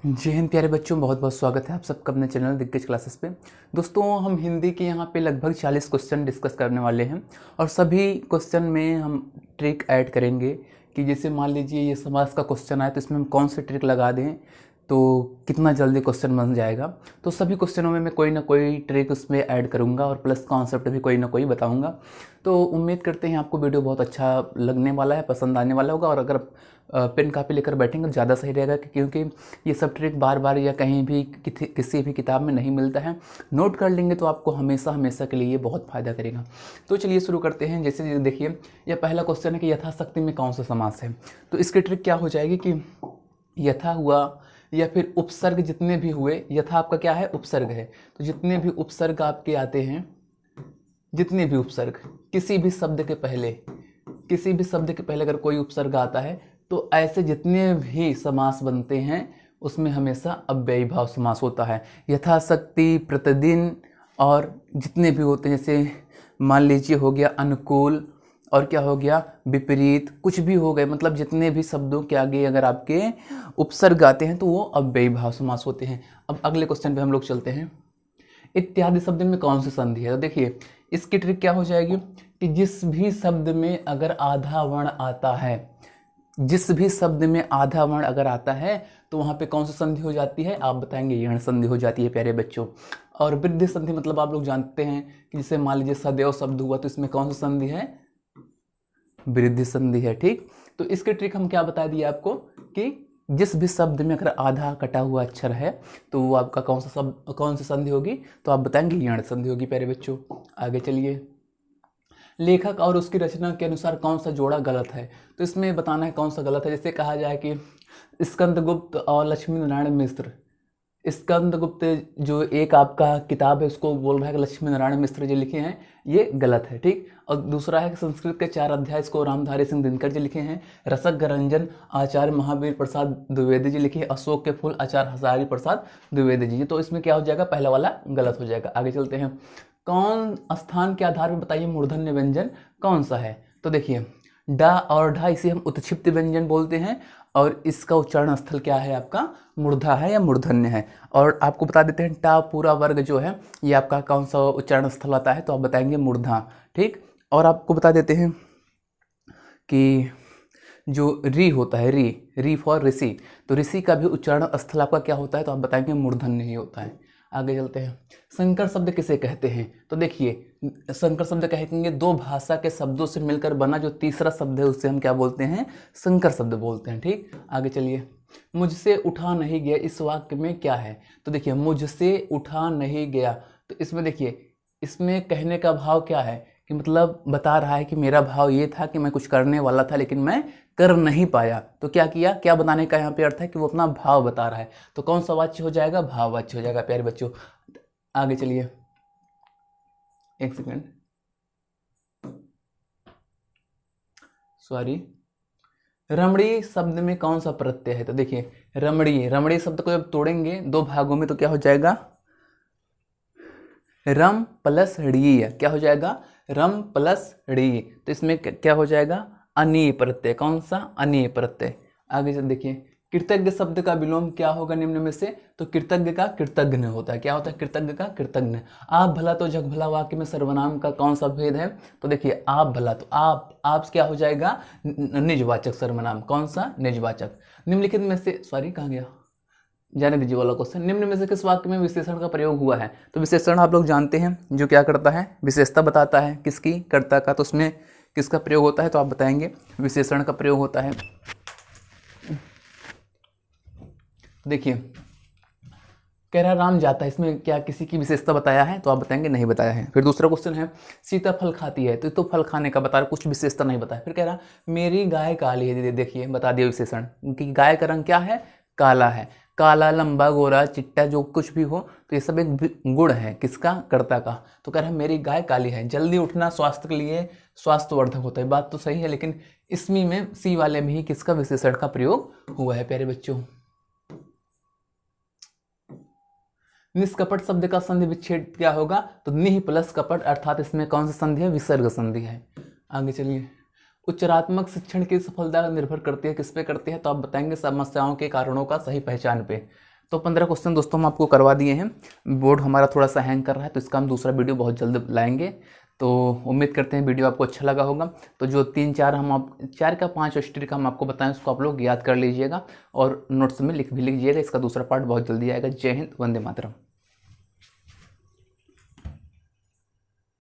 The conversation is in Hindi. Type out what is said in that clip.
जय हिंद प्यारे बच्चों, बहुत बहुत स्वागत है आप सबका अपने चैनल दिग्गज क्लासेस पे। दोस्तों, हम हिंदी के यहाँ पे लगभग 40 क्वेश्चन डिस्कस करने वाले हैं और सभी क्वेश्चन में हम ट्रिक ऐड करेंगे कि जैसे मान लीजिए ये समास का क्वेश्चन आए तो इसमें हम कौन सी ट्रिक लगा दें तो कितना जल्दी क्वेश्चन बन जाएगा। तो सभी क्वेश्चनों में मैं कोई ना कोई ट्रिक उसमें ऐड करूँगा और प्लस कॉन्सेप्ट भी कोई ना कोई बताऊँगा। तो उम्मीद करते हैं आपको वीडियो बहुत अच्छा लगने वाला है, पसंद आने वाला होगा। और अगर पेन कापी लेकर बैठेंगे तो ज़्यादा सही रहेगा, क्योंकि ये सब ट्रिक बार बार या कहीं भी किसी भी किताब में नहीं मिलता है। नोट कर लेंगे तो आपको हमेशा हमेशा के लिए ये बहुत फ़ायदा करेगा। तो चलिए शुरू करते हैं। जैसे देखिए, यह पहला क्वेश्चन है कि यथाशक्ति में कौन सा समास है। तो इसकी ट्रिक क्या हो जाएगी कि यथा हुआ या फिर उपसर्ग जितने भी हुए, यथा आपका क्या है, उपसर्ग है, तो जितने भी उपसर्ग आपके आते हैं, जितने भी उपसर्ग किसी भी शब्द के पहले अगर कोई उपसर्ग आता है तो ऐसे जितने भी समास बनते हैं उसमें हमेशा अव्ययी भाव समास होता है। यथाशक्ति, प्रतिदिन और जितने भी होते हैं, जैसे मान लीजिए हो गया अनुकूल और क्या हो गया विपरीत, कुछ भी हो गए, मतलब जितने भी शब्दों के आगे अगर आपके उपसर्ग आते हैं तो वो अव्ययी भाव समास होते हैं। अब अगले क्वेश्चन पे हम लोग चलते हैं। इत्यादि शब्द में कौन सी संधि है। तो देखिए, इसकी ट्रिक क्या हो जाएगी कि जिस भी शब्द में अगर आधा वर्ण आता है, जिस भी शब्द में आधा वर्ण अगर आता है तो वहाँ पे कौन सी संधि हो जाती है, आप बताएंगे यण संधि हो जाती है प्यारे बच्चों। और वृद्धि संधि मतलब आप लोग जानते हैं कि जैसे मान लीजिए सदैव शब्द हुआ तो इसमें कौन सी संधि है, वृद्धि संधि है। ठीक, तो इसकी ट्रिक हम क्या बता दिए आपको कि जिस भी शब्द में अगर आधा कटा हुआ अक्षर है तो वो आपका कौन सी संधि होगी, तो आप बताएंगे यण संधि होगी प्यारे बच्चों। आगे चलिए, लेखक और उसकी रचना के अनुसार कौन सा जोड़ा गलत है। तो इसमें बताना है कौन सा गलत है। जैसे कहा जाए कि स्कंदगुप्त और लक्ष्मी नारायण मिश्र, स्कंदगुप्त जो एक आपका किताब है उसको बोल रहा है कि लक्ष्मी नारायण मिश्र जी लिखे हैं, ये गलत है। ठीक, और दूसरा है कि संस्कृत के 4 अध्याय इसको रामधारी सिंह दिनकर जी लिखे हैं, रसक रंजन आचार्य महावीर प्रसाद द्विवेदी जी लिखे, अशोक के फूल आचार्य हजारी प्रसाद द्विवेदी जी। तो इसमें क्या हो जाएगा, पहला वाला गलत हो जाएगा। आगे चलते हैं। कौन स्थान के आधार पर बताइए मूर्धन्य व्यंजन कौन सा है। तो देखिए, डा और ढा इसे हम उत्क्षिप्त व्यंजन बोलते हैं और इसका उच्चारण स्थल क्या है आपका, मूर्धा है या मूर्धन्य है। और आपको बता देते हैं टा पूरा वर्ग जो है ये आपका कौन सा उच्चारण स्थल आता है, तो आप बताएंगे मूर्धा। ठीक, और आपको बता देते हैं कि जो री होता है, री फॉर ऋषि, तो ऋषि का भी उच्चारण स्थल आपका क्या होता है, तो आप बताएंगे मूर्धन्य ही होता है। आगे चलते हैं। संकर शब्द किसे कहते हैं। तो देखिए, संकर शब्द कहेंगे दो भाषा के शब्दों से मिलकर बना जो तीसरा शब्द है उससे हम क्या बोलते हैं, संकर शब्द बोलते हैं। ठीक, आगे चलिए। मुझसे उठा नहीं गया इस वाक्य में क्या है। तो देखिए, मुझसे उठा नहीं गया, तो इसमें देखिए, इसमें कहने का भाव क्या है कि मतलब बता रहा है कि मेरा भाव ये था कि मैं कुछ करने वाला था लेकिन मैं कर नहीं पाया। तो क्या किया, क्या बताने का यहाँ पे अर्थ है कि वो अपना भाव बता रहा है। तो कौन सा वाच्य हो जाएगा, भाववाच्य हो जाएगा प्यारे बच्चों। आगे चलिए, एक सेकंड, सॉरी। रमणी शब्द में कौन सा प्रत्यय है। तो देखिए, रमणी शब्द को जब तोड़ेंगे दो भागों में तो क्या हो जाएगा, रम प्लस ड़ी, क्या हो जाएगा, रम प्लस ड़ी। तो इसमें क्या हो जाएगा, अनीय प्रत्यय। कौन सा, अनीय प्रत्यय। आगे से देखिए, कृतज्ञ शब्द का विलोम क्या होगा निम्न में से। तो कृतज्ञ का कृतज्ञ होता है। क्या होता है, कृतज्ञ का कृतज्ञ। आप भला तो जग भला वाक्य में सर्वनाम का कौन सा भेद है। तो देखिए, आप भला, तो आप क्या हो जाएगा, निजवाचक सर्वनाम। कौन सा, निजवाचक। निम्नलिखित में से, सॉरी कहाँ गया, जाने दीजिए वाला क्वेश्चन। निम्न में से किस वाक्य में विशेषण का प्रयोग हुआ है। तो विशेषण आप लोग जानते हैं जो क्या करता है, विशेषता बताता है किसकी, कर्ता का। तो उसमें किसका प्रयोग होता है, तो आप बताएंगे विशेषण का प्रयोग होता है। देखिए, कह रहा राम जाता है, इसमें क्या किसी की विशेषता बताया है, तो आप बताएंगे नहीं बताया है। फिर दूसरा क्वेश्चन है, सीता फल खाती है, तो फल खाने का बता रहा, कुछ विशेषता नहीं बताया। फिर कह रहा मेरी गाय काली है, देखिए बता दिया विशेषण कि गाय का रंग क्या है, काला है। काला, लंबा, गोरा, चिट्टा, जो कुछ भी हो तो ये सब एक गुण है किसका, कर्ता का। तो कह रहा है मेरी गाय काली है। जल्दी उठना स्वास्थ्य के लिए स्वास्थ्यवर्धक होता है, बात तो सही है, लेकिन इसमें में सी वाले में ही किसका विशेषण का प्रयोग हुआ है प्यारे बच्चों। निष्कपट शब्द का संधि विच्छेद क्या होगा, तो निह प्लस कपट, अर्थात इसमें कौन सी संधि है, विसर्ग संधि है। आगे चलिए, उच्चारात्मक शिक्षण की सफलता निर्भर करती है किस पे करती है, तो आप बताएंगे समस्याओं के कारणों का सही पहचान पे। तो 15 क्वेश्चन दोस्तों हम आपको करवा दिए हैं। बोर्ड हमारा थोड़ा सा हैंग कर रहा है, तो इसका हम दूसरा वीडियो बहुत जल्द लाएंगे। तो उम्मीद करते हैं वीडियो आपको अच्छा लगा होगा। तो जो 3-4 हम आप 4 का 5 ट्रिक हम आपको बताएं, उसको आप लोग याद कर लीजिएगा और नोट्स में लिख भी लीजिएगा। इसका दूसरा पार्ट बहुत जल्दी आएगा। जय हिंद, वंदे मातरम।